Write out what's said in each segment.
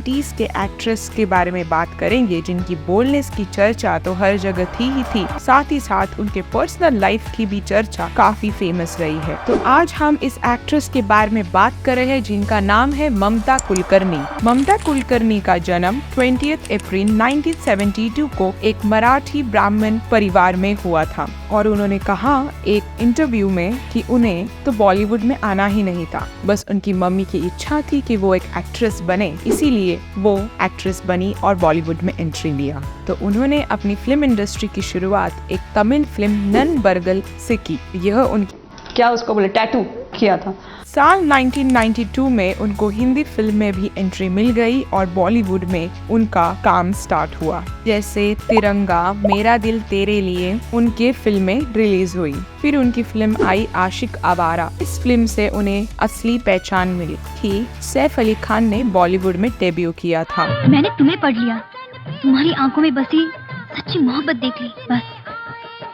90s के actress के बारे में बात करेंगे जिनकी बोल्डनेस की चर्चा तो हर जगह थी ही थी, साथ ही साथ उनके पर्सनल लाइफ की भी चर्चा काफी फेमस रही है। तो आज हम इस एक्ट्रेस के बारे में बात कर रहे हैं जिनका नाम है ममता कुलकर्णी। ममता कुलकर्णी का जन्म 20 अप्रैल 1972 को एक मराठी ब्राह्मण परिवार में हुआ था और उन्होंने कहा एक इंटरव्यू में कि उन्हें तो बॉलीवुड में आना ही नहीं था, बस उनकी मम्मी की इच्छा थी कि वो एक एक्ट्रेस बने, इसीलिए वो एक्ट्रेस बनी और बॉलीवुड में एंट्री लिया। तो उन्होंने अपनी फिल्म इंडस्ट्री की शुरुआत एक तमिल फिल्म ननबर्गल से की। यह उनकी क्या उसको बोले टैटू किया था। साल 1992 में उनको हिंदी फिल्म में भी एंट्री मिल गई और बॉलीवुड में उनका काम स्टार्ट हुआ। जैसे तिरंगा, मेरा दिल तेरे लिए उनके फिल्में रिलीज हुई। फिर उनकी फिल्म आई आशिक आवारा। इस फिल्म से उन्हें असली पहचान मिली थी। सैफ अली खान ने बॉलीवुड में डेब्यू किया था। मैंने तुम्हें पढ़ लिया, तुम्हारी आंखों में बसी सच्ची मोहब्बत देख ली, बस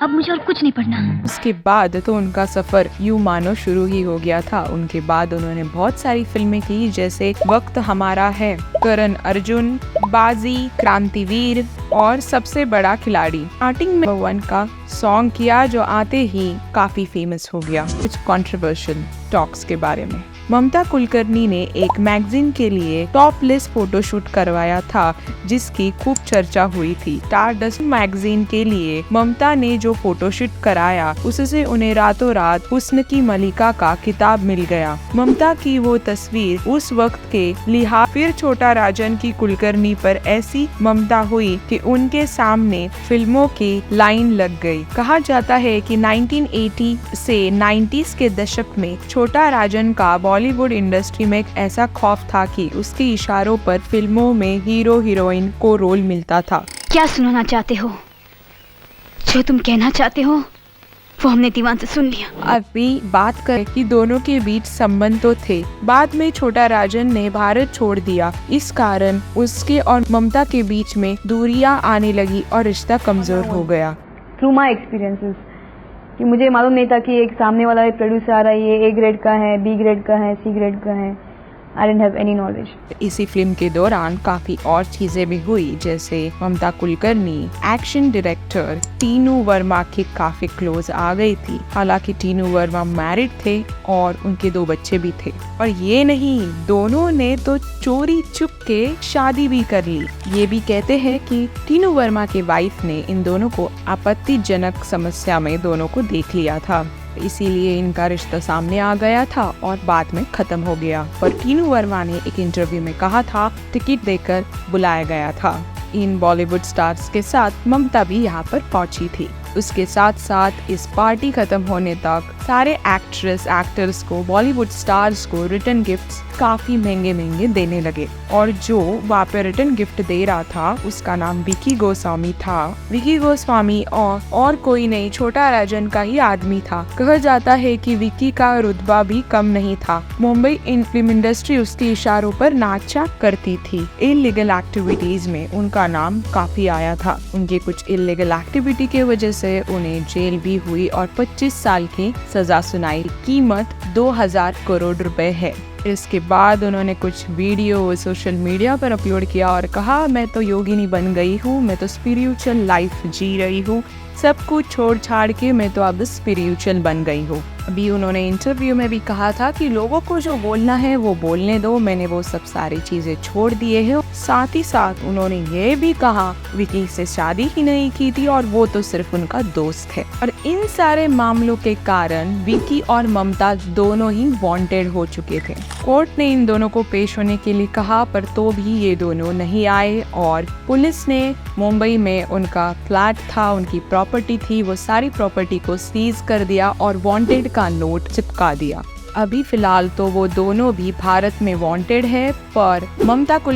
अब मुझे और कुछ नहीं पढ़ना। उसके बाद तो उनका सफर यूं मानो शुरू ही हो गया था। उनके बाद उन्होंने बहुत सारी फिल्में की, जैसे वक्त हमारा है, करण अर्जुन, बाजी, क्रांतिवीर और सबसे बड़ा खिलाड़ी। स्टार्टिंग में वन का सॉन्ग किया जो आते ही काफी फेमस हो गया। कुछ कंट्रोवर्शियल टॉक्स के बारे में, ममता कुलकर्णी ने एक मैगजीन के लिए टॉपलेस फोटोशूट करवाया था जिसकी खूब चर्चा हुई थी। स्टारडस्ट मैगजीन के लिए ममता ने जो फोटोशूट कराया उससे उन्हें रातों रात हुस्न की मलिका का खिताब मिल गया। ममता की वो तस्वीर उस वक्त के लिहाज फिर छोटा राजन की कुलकर्णी पर ऐसी ममता हुई कि उनके सामने फिल्मों की लाइन लग गई। कहा जाता है कि 1980 से 90s के दशक में छोटा राजन का बॉलीवुड इंडस्ट्री में एक ऐसा खौफ था कि उसके इशारों पर फिल्मों में हीरो हीरोइन को रोल मिलता था। क्या सुनाना चाहते हो? जो तुम कहना चाहते हो वो हमने दीवान से सुन लिया। अभी बात करें कि दोनों के बीच संबंध तो थे, बाद में छोटा राजन ने भारत छोड़ दिया। इस कारण उसके और ममता के बीच में दूरियां आने लगी और रिश्ता कमजोर हो गया। थ्रू माई एक्सपीरियंसेस कि मुझे मालूम नहीं था कि एक सामने वाला प्रोड्यूसर आ रहा है, ये A ग्रेड का है, B ग्रेड का है, C ग्रेड का है। I didn't have any knowledge. इसी फिल्म के दौरान काफी और चीजें भी हुई, जैसे ममता कुलकर्णी एक्शन डायरेक्टर टीनू वर्मा के काफी क्लोज आ गई थी। हालांकि टीनू वर्मा मैरिड थे और उनके 2 बच्चे भी थे। और ये नहीं, दोनों ने तो चोरी चुप के शादी भी कर ली। ये भी कहते हैं कि टीनू वर्मा के वाइफ ने इन दोनों को आपत्तिजनक समस्या में दोनों को देख लिया था, इसीलिए इनका रिश्ता सामने आ गया था और बाद में खत्म हो गया। पर टीनू वर्मा ने एक इंटरव्यू में कहा था टिकट देकर बुलाया गया था। इन बॉलीवुड स्टार्स के साथ ममता भी यहाँ पर पहुंची थी। उसके साथ साथ इस पार्टी खत्म होने तक सारे एक्टर्स को, बॉलीवुड स्टार्स को रिटर्न गिफ्ट्स काफी महंगे देने लगे और जो वहाँ पे रिटर्न गिफ्ट दे रहा था उसका नाम विकी गोस्वामी था। विकी गोस्वामी और कोई नहीं, छोटा राजन का ही आदमी था। कहा जाता है कि विकी का रुतबा भी कम नहीं था। मुंबई फिल्म इंडस्ट्री उसके इशारों पर नाचा करती थी। इलीगल एक्टिविटीज में उनका नाम काफी आया था। उनके कुछ इलीगल एक्टिविटी के वजह से उन्हें जेल भी हुई और 25 साल की सजा सुनाई। कीमत 2000 करोड़ रुपए है। इसके बाद उन्होंने कुछ वीडियो सोशल मीडिया पर अपलोड किया और कहा, मैं तो योगिनी बन गई हूँ, मैं तो स्पिरिचुअल लाइफ जी रही हूँ, सब कुछ छोड़ छाड़ के मैं तो अब स्पिरिचुअल बन गई हूँ। अभी उन्होंने इंटरव्यू में भी कहा था कि लोगों को जो बोलना है वो बोलने दो, मैंने वो सब सारी चीजें छोड़ दिए हैं। साथ ही साथ उन्होंने ये भी कहा विकी से शादी ही नहीं की थी और वो तो सिर्फ उनका दोस्त है। और इन सारे मामलों के कारण विकी और ममता दोनों ही वांटेड हो चुके थे। कोर्ट ने इन दोनों को पेश होने के लिए कहा, पर तो भी ये दोनों नहीं आए और पुलिस ने मुंबई में उनका फ्लैट था, उनकी प्रॉपर्टी थी, वो सारी प्रॉपर्टी को सीज कर दिया और वांटेड का नोट चिपका दिया। अभी फिलहाल तो वो दोनों भी भारत में वांटेड है, पर ममता